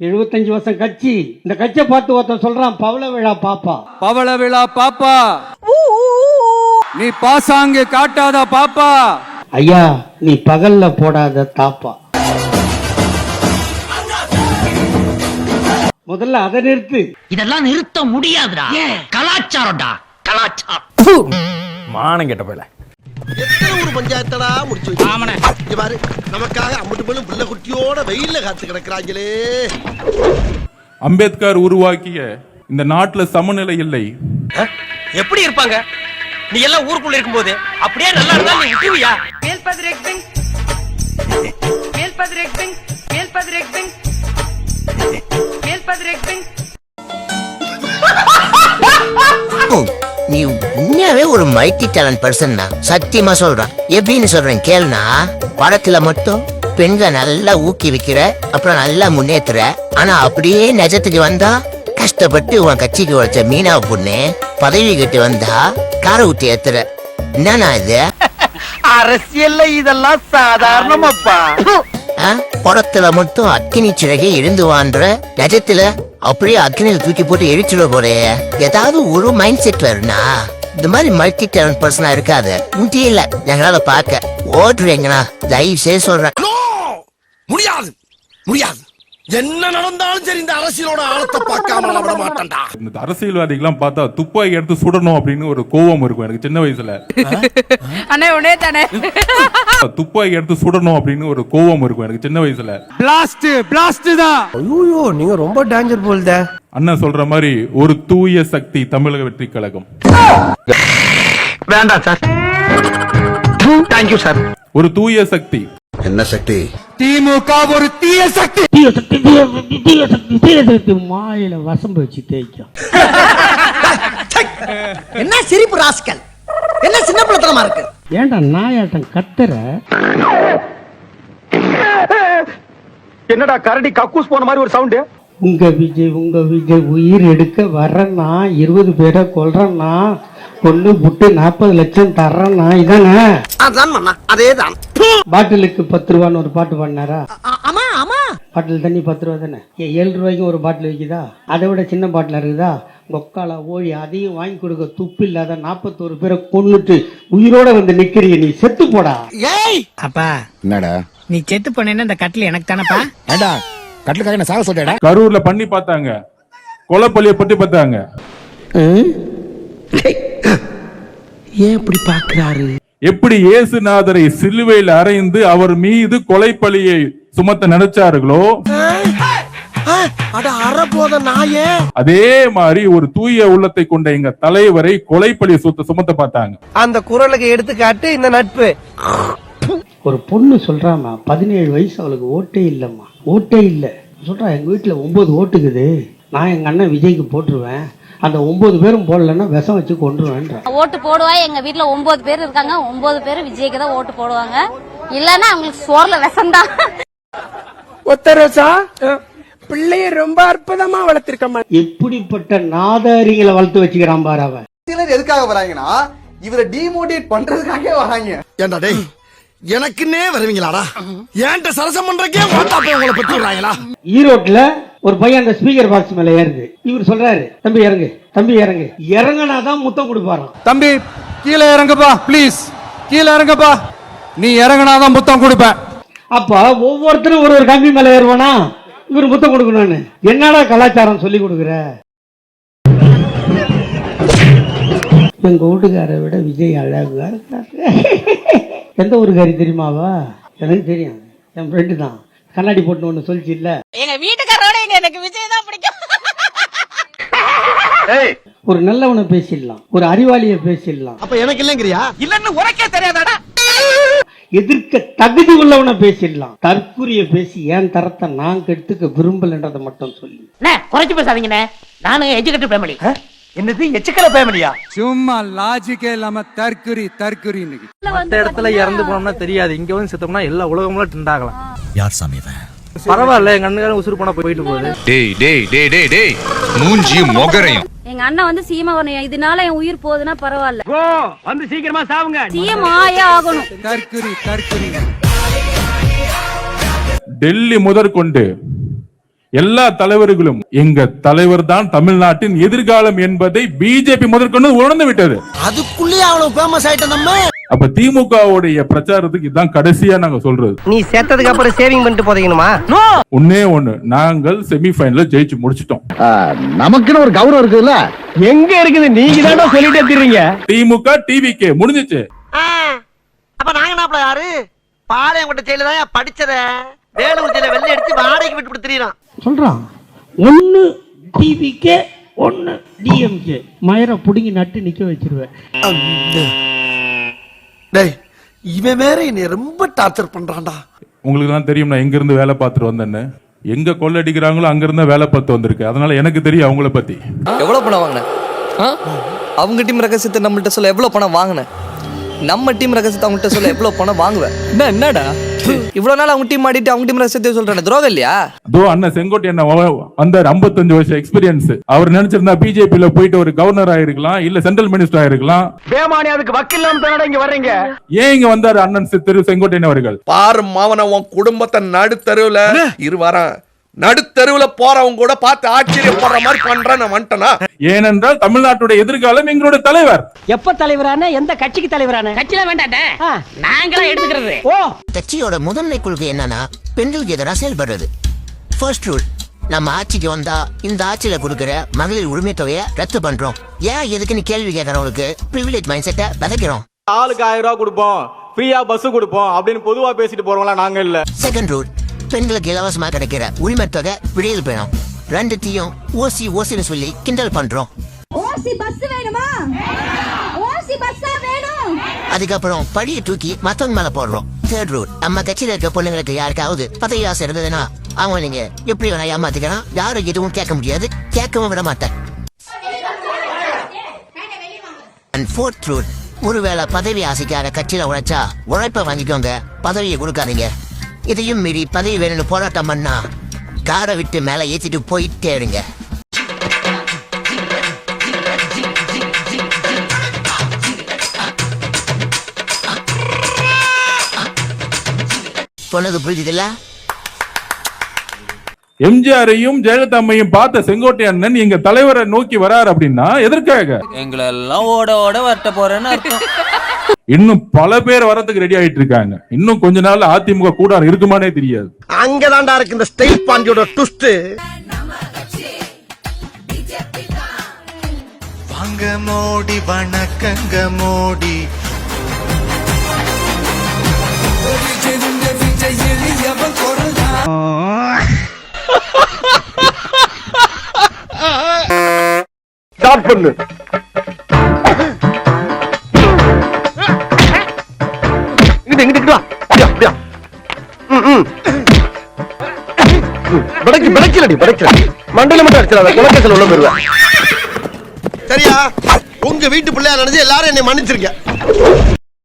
75 வருஷம் கட்சி. இந்த கட்சியை பார்த்து ஒருத்தன் சொல்றான் பவள விழா பாப்பா. பவள விழா பாப்பா, நீ பாசாங்கு காட்டாத பாப்பா. ஐயா நீ பகல்ல போடாத தாப்பா. முதல்ல அதை நிறுத்து. இதெல்லாம் நிறுத்த முடியாதுடா, கலாச்சாரம்டா, கலாச்சாரம். மானம் கெட்ட போயில ஒரு பஞ்சாயத்தடா முடிச்சு வச்சு பாரு, நமக்காக அம்பட்டு போலும் பிள்ளை குட்டியோட வெயில்ல காத்து கிடக்குறாங்களே. அம்பேத்கர் உருவாக்கிய இந்த நாட்டுல சமநிலை இல்லை. எப்படி இருப்பாங்க? நீ எல்லாம் ஊருக்குள்ள இருக்கும்போது அப்படியே நல்லா இருந்தா நீ விட்டுவியா? நீ உண்மையாவே ஒரு மல்டி டேலண்ட் பர்சன் தான், சத்தியமா சொல்றேன். எப்படின்னு சொல்றேன் கேளுனா, படத்துல மட்டும் பெண்களை நல்லா ஊக்குவிக்கிற, அப்புறம் நல்லா முன்னேற்றுற. ஆனா அப்படியே நிஜத்துக்கு வந்தா கஷ்டப்பட்டு உன் கட்சிக்கு உழைச்ச மீனா பொண்ணு பதவி கட்டி வந்தா காரை ஊட்டி ஏத்துற. என்னன்னா இது அரசியல்ல இதெல்லாம் சாதாரணமாப்பா. படத்துல மட்டும் அக்கினி சிறகை இருந்து வான்ற, நிஜத்துல அப்படியே அக்கினியில் தூக்கி போட்டு எரிச்சுட போறே. ஏதாவது ஒரு மைண்ட் செட் வருனா இந்த மாதிரி மல்டி டேலண்ட் பர்சனா இருக்காது. முடியல எங்களால பாக்க ஓட்டுறீங்கண்ணா, தயவு செய்து சொல்றேன். முடியாது முடியாது, என்ன நடந்தாலும் சரி இந்த அரசியலோட ஆழத்தை பார்க்காம விட மாட்டேன்டா. இந்த அரசியல்வாதிகள்லாம் பார்த்தா துப்பாக்கி எடுத்து சுடணும் அப்படின்னு ஒரு கோவம் இருக்கும் எனக்கு சின்ன வயசுல. அண்ணே உடனே தானே துப்பாக்கி எடுத்து சுடணும் அப்படின்னு ஒரு கோவம் இருக்கும் எனக்கு சின்ன வயசுல. பிளாஸ்ட் பிளாஸ்ட் தான். ஐயோ நீங்க ரொம்ப டேஞ்சர் போல்தே. அண்ணன் சொல்ற மாதிரி ஒரு தூய சக்தி தமிழக வெற்றி கழகம். வேண்டாம் சார், தேங்க்யூ சார். ஒரு தூய சக்தி. என்ன சக்தி? திமுக ஒரு தீய சக்தி. தீய சக்தி தீய சக்தி தீய சக்தி தீய சக்தி மாயில வசம்பு வச்சு தேய்க்கும். என்ன சிரிப்பு ராஸ்கல், என்ன சின்ன பிள்ளைத்தனமா இருக்கு. ஏன்டா நாயாட்டம் கத்துற? என்னடா கரடி கக்கூஸ் போன மாதிரி ஒரு சவுண்ட். உங்க விஜய் உயிர் எடுக்க வர்றேன்னா 20 பேரை கொல்றேன்னா கொண்டு புட்டு 40 லட்சம் தர்றேன்னா இதானே? அதான் மண்ணா, அதேதான். பாட்டிலுக்கு 10 ரூபான்னு ஒரு பாட்டு பண்ணாரா? ஆமா ஆமா, பாட்டில் தண்ணி 10 ரூபா தானே. 7 ரூபாய்க்கு ஒரு பாட்டில் விற்கிதா? அதை விட சின்ன பாட்டில் இருக்குதா? கொக்கால ஓடி அதையும் வாங்கி கொடுக்க துப்பு இல்லாத 41 பேரை கொன்னுட்டு உயிரோட வந்து நிக்கிறீங்க, நீ செத்து போடா. அப்பா என்னடா நீ செத்து போனேன்னா இந்த கட்டில் எனக்கு தானப்பா. ஏண்டா கட்டலுக்காக என்ன சாக சொல்றேடா. கரூர்ல பண்ணி பார்த்தாங்க, கொலைப்பள்ளியை பற்றி பார்த்தாங்க. ஏன் இப்படி பாக்குறாரு? எப்படி இயேசுநாதரை சிலுவையில் அறைந்து அவர் மீது கொலைப்பழியை சுமத்த நினைச்சார்களோ அதே மாதிரி ஒரு தூய உள்ளத்தை கொண்ட எங்க தலைவரை கொலைப்பழி சுமத்த பார்த்தாங்க. அந்த குரலுக்கு எடுத்துக்காட்டு இந்த நட்பு. ஒரு பொண்ணு சொல்றாமா 17 வயசு, அவளுக்கு ஓட்டே இல்லம்மா, ஓட்டே இல்ல சொல்றா. எங்க வீட்டுல 9 ஓட்டுக்குது, நான் எங்க அண்ணன் விஜய்க்கு போட்டுருவேன், அந்த 9 பேரும் போடலன்னா விஷம் வச்சு கொண்டுருவேன்ற. ஓட்டு போடுவா. எங்க வீட்டுல 9 பேர் இருக்காங்க, 9 பேரும் விஜய்க்கு தான் ஓட்டு போடுவாங்க. இல்லன்னா அவங்களுக்கு சோர்ல விஷம் தான். ஒத்தரோசா பிள்ளைய ரொம்ப அற்புதமா வளர்த்திருக்கமா. எப்படிப்பட்ட நாதாரிகளை வளர்த்து வச்சுக்கிறான் பாரு அவன். சிலர் எதுக்காக வராங்கன்னா இவரை டிமோட்டிவேட் பண்றதுக்காக வராங்க. ஏண்டா டேய், எனக்குன்னே வருவீங்களாடா? ஏன்ட்ட சரசம் பண்றக்கே மாட்டாப்பே உங்களை பத்தி விடுறாங்களா? ஈரோட்ல ஒரு பையன் அந்த ஸ்பீக்கர் பாக்ஸ் மேல ஏறுது. இவர் சொல்றாரு, தம்பி இறங்கு, தம்பி இறங்கு. இறங்கினாதான் முத்தம் கொடுப்பாராம். தம்பி கீழே இறங்குப்பா ப்ளீஸ், கீழே இறங்குப்பா, நீ இறங்கினாதான் முத்தம் கொடுப்பேன். அப்ப ஒவ்வொருத்தரும் ஒரு கம்பி மேல ஏறுவானா, இவர் முத்தம் கொடுக்கணும்னு. என்னடா கலாச்சாரம் சொல்லி கொடுக்குற? எங்க வீட்டுக்காரை விட விஜய் அழகா இருக்காரு. எந்த ஊருக்காரி தெரியுமாவா? எனக்கு தெரியும், என் ஃப்ரெண்டு தான். கண்ணாடி போட்டு ஒண்ணு சொல்லிச்சு இல்ல, எங்க வீட்டுக்காரோட எனக்கு விஜய் தான் பிடிக்கும். ஒரு நல்லவனை பேசிடலாம், ஒரு அறிவாளியை பேசிடலாம். அப்ப எனக்கு இல்லங்கிறியா? இல்லன்னு உனக்கே தெரியாதாடா? எதிர்க்க தகுதி உள்ளவனை பேசிடலாம். தற்குறிய பேசி ஏன் தரத்தை நான் கெடுத்துக்க விரும்பலன்றதை மட்டும் சொல்லி. குறைச்சு பேசாதீங்கண்ணே, நானும் எஜுகேட்டட் ஃபேமிலி. என்னது எச்சுக்கல ஃபேமிலியா? சும்மா லாஜிக்கே இல்லாம தற்குறி தற்குறி. மத்த இடத்துல இறந்து போனோம்னா தெரியாது, இங்க வந்து செத்தோம்னா எல்லா உலகமும் திண்டாகலாம். யார் சாமி இவன்? பரவாயில்ல, எங்க அண்ணன் உசுறு போனா போயிட்டு போகுது. டேய் டேய் டேய் டேய் டேய் மூஞ்சி மொகரையும். எங்க அண்ணன் வந்து சீமா வரணும், இதனால என் உயிர் போகுதுன்னா பரவாயில்ல. வந்து சீக்கிரமா சாவுங்க. சீமா ஆயே ஆகணும். தற்குறி தற்குறி. டெல்லி முதற்கொண்டு எல்லா தலைவர்களும் எங்க தலைவர் தான் தமிழ்நாட்டின் எதிர்காலம் என்பதை பிஜேபி முதற்கொண்டு உணர்ந்து விட்டது. அதுக்குள்ளேயே அவ்வளவு ஃபேமஸ் ஆயிட்ட நம்ம. அப்ப திமுகவுடைய பிரச்சாரத்துக்கு இதுதான் கடைசியா நாங்க சொல்றது. நீ சேர்த்ததுக்கு அப்புறம் சேவிங் பண்ணிட்டு போதீங்கணுமா? ஒன்னே ஒண்ணு, நாங்கள் செமிஃபைனல்ல ஜெயிச்சு முடிச்சிட்டோம். நமக்குன்னு ஒரு கௌரவம் இருக்குல்ல? எங்க இருக்குது? நீங்க தானே சொல்லிட்டே தீர்றீங்க. திமுக டிவிகே முடிஞ்சிச்சு. அப்ப நாங்க என்ன யாரு பாளையங்கோட்டை ஜெயில தான் படிச்சத வேலூர் ஜெயில வெள்ளை அடிச்சு வாடகைக்கு விட்டு திரியறான் சொல்றான். ஒன்னு டிவிக்கே ஒன்னு டிஎம்கே மயரை புடுங்கி நட்டு நிக்க வச்சிருவேன். டேய் இவன் வேற என்னை ரொம்ப டார்ச்சர் பண்றான்டா. உங்களுக்கு தான் தெரியும் நான் எங்க இருந்து வேலை பார்த்துட்டு வந்தேன்னு. எங்க கொள்ளடிக்கிறாங்களோ அங்க இருந்து வேலை பார்த்து வந்திருக்கு. அதனால எனக்கு தெரியும் அவங்கள பத்தி. எவ்வளவு பணம் வாங்கின? அவங்க டீம் ரகசியத்தை நம்மள்ட்ட சொல்ல எவ்வளவு பணம் வாங்கின? நம்ம டீம் ரகசியத்தை அவங்கள்ட்ட சொல்ல எவ்வளவு பணம் வாங்குவேன்? என்னடா இவ்வளவு நாள் அவங்க டீம் ஆடிட்டு அவங்க டீம் ரகசியத்தை சொல்றேன், துரோகம் இல்லையா? அதோ அண்ணன் செங்கோட்டை என்ன வந்தார், 55 வருஷம் எக்ஸ்பீரியன்ஸ். அவர் நினைச்சிருந்தா பிஜேபியில போயிட்டு ஒரு கவர்னர் ஆயிருக்கலாம், இல்ல சென்ட்ரல் மினிஸ்டர் ஆயிருக்கலாம். பேமானி அதுக்கு வக்கீல்லாம் தானடா இங்க வர்றீங்க. ஏன் இங்க வந்தாரு அண்ணன் திரு செங்கோட்டையன் அவர்கள்? பாரு மாவன உன் குடும்பத்தை நடுத்தருவுல இருவாரான் நடுத்தருவுல போறவங்க கூட பார்த்து ஆச்சரியப்படுற மாதிரி பண்றேன்னு வந்துட்டனா. ஏனென்றால் தமிழ்நாட்டுடைய எதிர்காலம் எங்களுடைய தலைவர். எப்ப தலைவரான எந்த கட்சிக்கு தலைவரான? கட்சியில வேண்டாட்ட நாங்களா எடுத்துக்கிறது. கட்சியோட முதன்மை கொள்கை என்னன்னா பெண்களுக்கு எதிராக செயல்படுறது. ஃபர்ஸ்ட் ரூல், நம்ம ஆட்சிக்கு வந்தா இந்த ஆட்சியில கொடுக்கிற மகளிர் உரிமை தொகையை ரத்து பண்றோம். ஏன் எதுக்குன்னு கேள்வி கேட்கறவங்களுக்கு பிரிவிலேஜ் மைண்ட் செட்டை விதைக்கிறோம். ஆளுக்கு 1000 ரூபாய் கொடுப்போம், ஃப்ரீயா பஸ் கொடுப்போம் அப்படின்னு பொதுவா பேசிட்டு போறவங்களா நாங்க இல்ல. செகண்ட் ரூல், பெண்களுக்கு இலவசமா கிடைக்கிற உரிமை தொகை விடியல் பெறும். ரெண்டுத்தையும் ஓசின்னு சொல்லி கிண்டல் பண்றோம். அதுக்கப்புறம் படியை தூக்கி மத்தவங்க மேல போடுறோம். தேர்ட் ரூல், நம்ம கட்சியில இருக்க பொண்ணுங்களுக்கு யாருக்காவது பதவி ஆசை இருந்ததுன்னா அவங்க நீங்க எப்படி வேணா ஏமாத்திக்கலாம், யாரும் எதுவும் கேட்க முடியாது, கேட்கவும் விட மாட்டேன். அண்ட் ஃபோர்த் ரூல், ஒருவேளை பதவி ஆசைக்காக கட்சியில உழைச்சா உழைப்ப வாங்கிக்கோங்க, பதவியை கொடுக்காதீங்க. இதையும் மீறி பதவி வேணும்னு போராட்டம் பண்ணா காரை விட்டு மேல ஏத்திட்டு போயிட்டே இருங்க. சொன்னது புரியுதுல்ல? எம்ஜிஆரையும் ஜெயலலிதா அம்மையும் பார்த்த செங்கோட்டை அண்ணன் எங்க தலைவரை நோக்கி வராரு அப்படின்னா எதற்காக? எங்களை எல்லாம் ஓட வரட்ட போறேன்னு அர்த்தம். இன்னும் பல பேர் வரதுக்கு ரெடி ஆயிட்டு இருக்காங்க. இன்னும் கொஞ்ச நாள் அதிமுக கூட இருக்குமானே தெரியாது. அங்கதான்டா இருக்கு இந்த ஸ்டைல் பாண்டியோட ட்விஸ்ட். வாங்க மோடி வணக்கங்க மோடி. ஸ்டார்ட் பண்ணு. இங்கிட்டு வா. அப்படியா படைக்கலடி மண்டையில மட்டும் அடிச்சிடாத, குலக்கேசல் உள்ள போயிருவேன். சரியா? உங்க வீட்டு பிள்ளையா நினைச்சு எல்லாரும் என்னை மன்னிச்சிருக்க.